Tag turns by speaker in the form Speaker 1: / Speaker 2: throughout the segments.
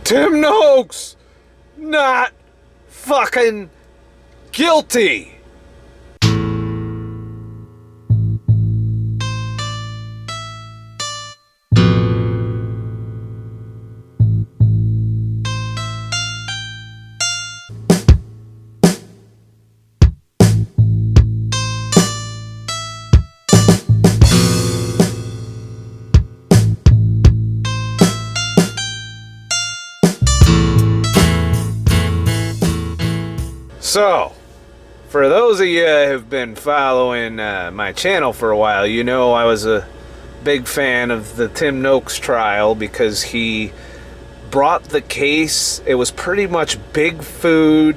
Speaker 1: Tim Noakes, not fucking guilty. So, for those of you who have been following my channel for a while, you know I was a big fan of the Tim Noakes trial because he brought the case. It was pretty much big food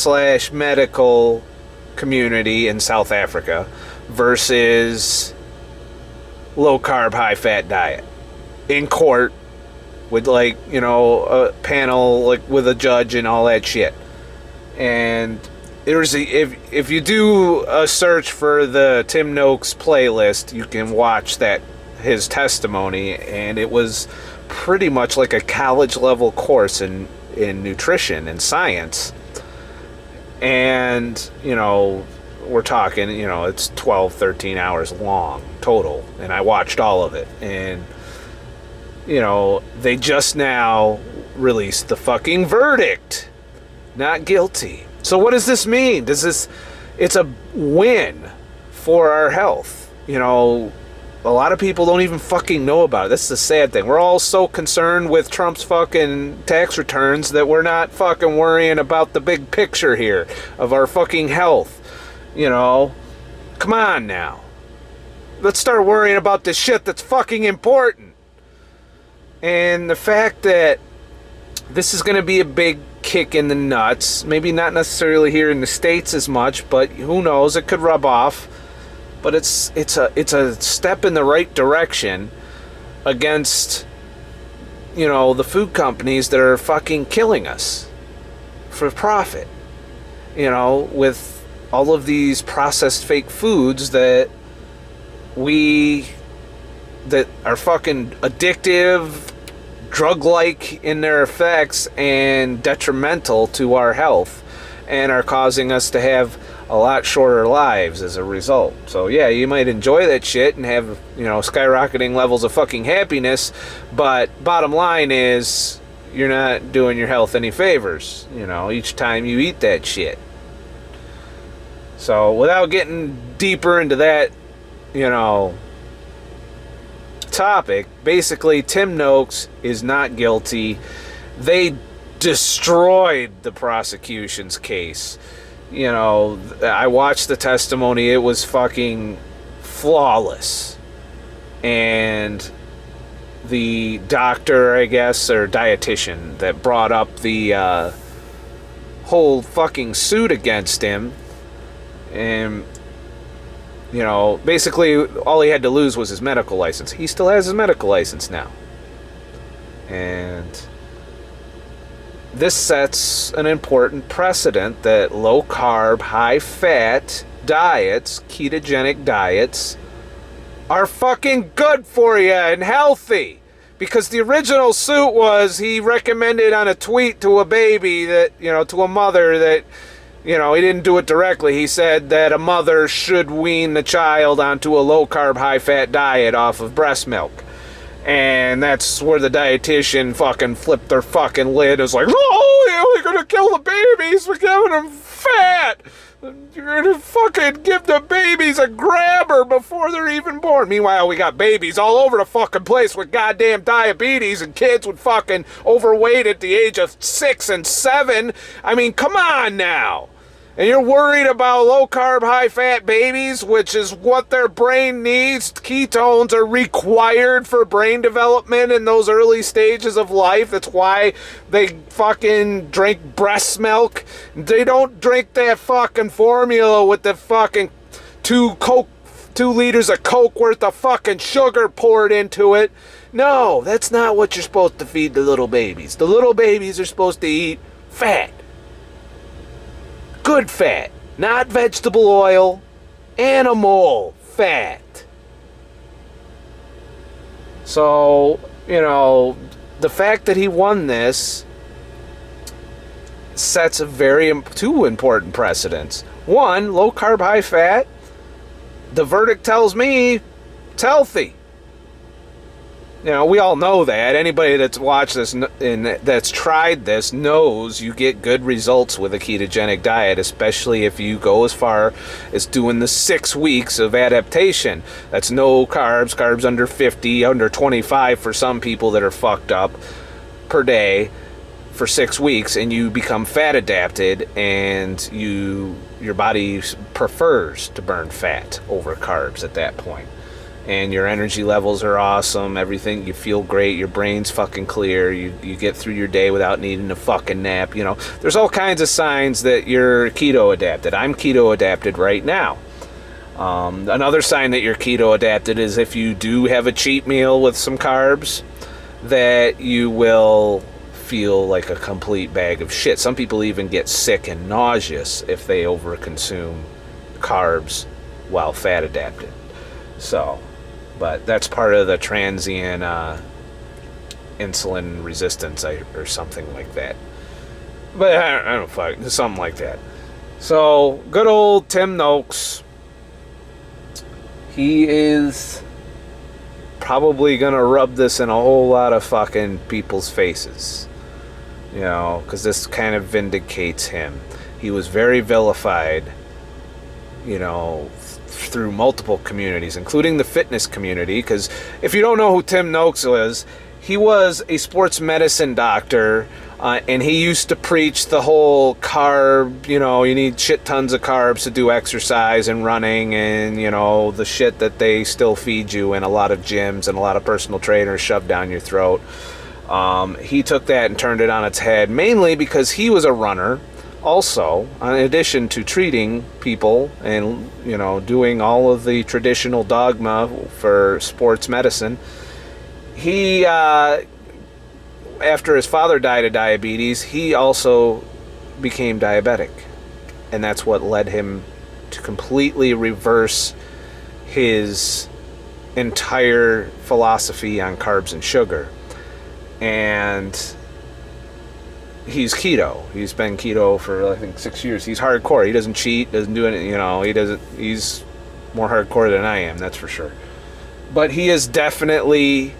Speaker 1: / medical community in South Africa versus low carb, high fat diet in court with, like, you know, a panel, like, with a judge and all that shit. And there's if you do a search for the Tim Noakes playlist, you can watch his testimony, and it was pretty much like a college level course in nutrition and science. And, you know, we're talking, you know, it's 12-13 hours long total, and I watched all of it. And, you know, they just now released the fucking verdict. Not guilty. So what does this mean? It's a win for our health. You know, a lot of people don't even fucking know about it. That's the sad thing. We're all so concerned with Trump's fucking tax returns that we're not fucking worrying about the big picture here of our fucking health. You know, come on now. Let's start worrying about this shit that's fucking important. And the fact that this is going to be a big kick in the nuts, maybe not necessarily here in the States as much, but who knows, it could rub off. But it's a step in the right direction against, you know, the food companies that are fucking killing us for profit. You know, with all of these processed fake foods that are fucking addictive, drug-like in their effects, and detrimental to our health, and are causing us to have a lot shorter lives as a result. So yeah, you might enjoy that shit and have, you know, skyrocketing levels of fucking happiness, but bottom line is you're not doing your health any favors, you know, each time you eat that shit. So without getting deeper into that, you know, topic, basically Tim Noakes is not guilty. They destroyed the prosecution's case. You know, I watched the testimony. It was fucking flawless. And the doctor, I guess, or dietitian that brought up the whole fucking suit against him, and, you know, basically all he had to lose was his medical license. He still has his medical license now. And this sets an important precedent that low-carb, high-fat diets, ketogenic diets, are fucking good for you and healthy. Because the original suit was, he recommended on a tweet to a baby that, you know, to a mother that, you know, he didn't do it directly. He said that a mother should wean the child onto a low-carb, high-fat diet off of breast milk. And that's where the dietitian fucking flipped their fucking lid. It was like, oh, you're only gonna kill the babies for giving them fat. You're gonna fucking give the babies a grabber before they're even born. Meanwhile, we got babies all over the fucking place with goddamn diabetes and kids with fucking overweight at the age of 6 and 7. I mean, come on now. And you're worried about low-carb, high-fat babies, which is what their brain needs. Ketones are required for brain development in those early stages of life. That's why they fucking drink breast milk. They don't drink that fucking formula with the fucking 2 liters of Coke worth of fucking sugar poured into it. No, that's not what you're supposed to feed the little babies. The little babies are supposed to eat fat. Good fat, not vegetable oil, animal fat. So, you know, the fact that he won this sets two important precedents. One, low carb, high fat. The verdict tells me it's healthy. You know, we all know that. Anybody that's watched this and that's tried this knows you get good results with a ketogenic diet, especially if you go as far as doing the 6 weeks of adaptation. That's no carbs, carbs under 50, under 25 for some people that are fucked up per day for 6 weeks, and you become fat adapted, and your body prefers to burn fat over carbs at that point. And your energy levels are awesome, everything, you feel great, your brain's fucking clear, you get through your day without needing a fucking nap. You know, there's all kinds of signs that you're keto adapted. I'm keto adapted right now. Another sign that you're keto adapted is if you do have a cheat meal with some carbs, that you will feel like a complete bag of shit. Some people even get sick and nauseous if they overconsume carbs while fat adapted. So, but that's part of the transient insulin resistance or something like that. But I don't fuck, something like that. So, good old Tim Noakes. He is probably gonna rub this in a whole lot of fucking people's faces. You know, because this kind of vindicates him. He was very vilified, you know, through multiple communities, including the fitness community. Because if you don't know who Tim Noakes was, he was a sports medicine doctor, and he used to preach the whole carb, you know, you need shit tons of carbs to do exercise and running, and, you know, the shit that they still feed you in a lot of gyms and a lot of personal trainers shove down your throat. He took that and turned it on its head, mainly because he was a runner. Also, in addition to treating people and, you know, doing all of the traditional dogma for sports medicine, he, after his father died of diabetes, he also became diabetic. And that's what led him to completely reverse his entire philosophy on carbs and sugar. And he's keto. He's been keto for, I think, 6 years. He's hardcore. He doesn't cheat, doesn't do anything, you know, he's more hardcore than I am, that's for sure. But he is definitely,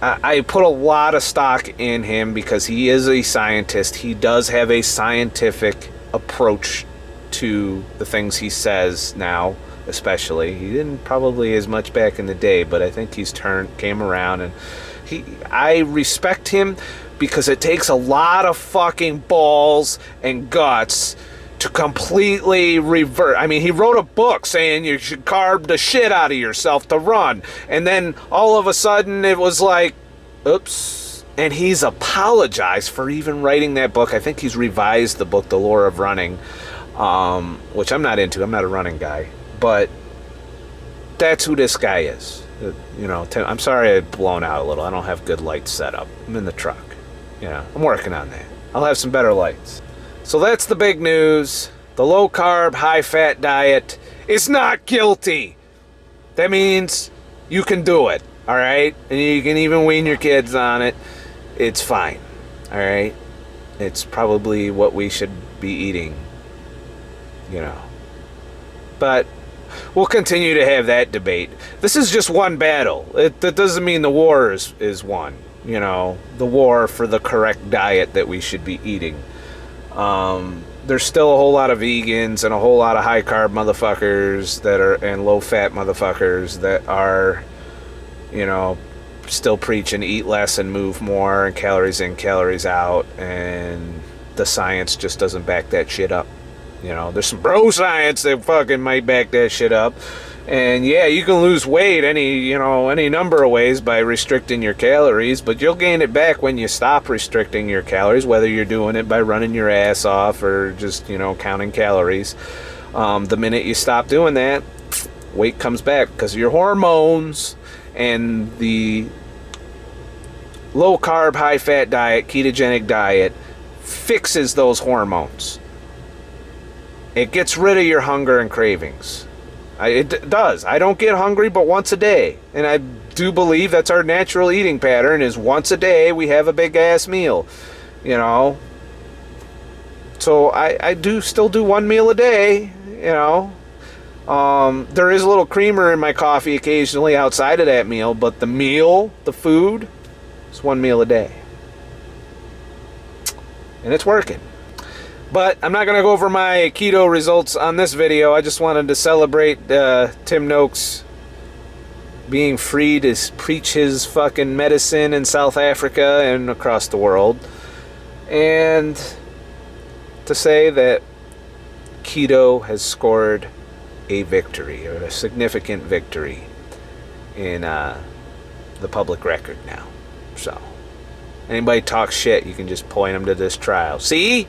Speaker 1: I put a lot of stock in him because he is a scientist. He does have a scientific approach to the things he says now, especially. He didn't probably as much back in the day, but I think he's came around, and I respect him because it takes a lot of fucking balls and guts to completely revert. I mean, he wrote a book saying you should carb the shit out of yourself to run, and then all of a sudden it was like, oops. And he's apologized for even writing that book. I think he's revised the book, The Lore of Running, which I'm not into. I'm not a running guy, but that's who this guy is. You know, I'm sorry I've blown out a little. I don't have good lights set up. I'm in the truck. You know, I'm working on that. I'll have some better lights. So that's the big news. The low carb, high fat diet is not guilty. That means you can do it, all right? And you can even wean your kids on it. It's fine, all right? It's probably what we should be eating, you know. But we'll continue to have that debate. This is just one battle. That doesn't mean the war is won. You know, the war for the correct diet that we should be eating. There's still a whole lot of vegans and a whole lot of high carb motherfuckers and low fat motherfuckers that are, you know, still preaching eat less and move more and calories in, calories out, and the science just doesn't back that shit up. You know, there's some bro science that fucking might back that shit up. And yeah, you can lose weight any number of ways by restricting your calories, but you'll gain it back when you stop restricting your calories, whether you're doing it by running your ass off or just, you know, counting calories. The minute you stop doing that, weight comes back because of your hormones. And the low carb, high fat diet, ketogenic diet fixes those hormones. It gets rid of your hunger and cravings. It does. I don't get hungry but once a day. And I do believe that's our natural eating pattern, is once a day we have a big ass meal. You know, So I do still do one meal a day, you know. There is a little creamer in my coffee occasionally outside of that meal, but the meal, the food, is one meal a day. And it's working. But I'm not going to go over my keto results on this video. I just wanted to celebrate Tim Noakes being free to preach his fucking medicine in South Africa and across the world. And to say that keto has scored a victory, or a significant victory in the public record now. So, anybody talks shit, you can just point them to this trial. See?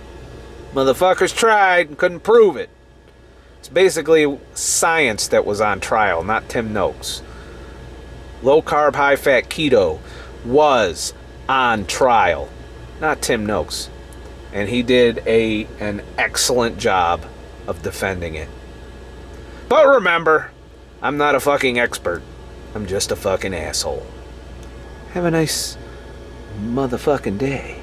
Speaker 1: Motherfuckers tried and couldn't prove it. It's basically science that was on trial, not Tim Noakes. Low carb, high fat keto was on trial, not Tim Noakes. And he did an excellent job of defending it. But remember, I'm not a fucking expert. I'm just a fucking asshole. Have a nice motherfucking day.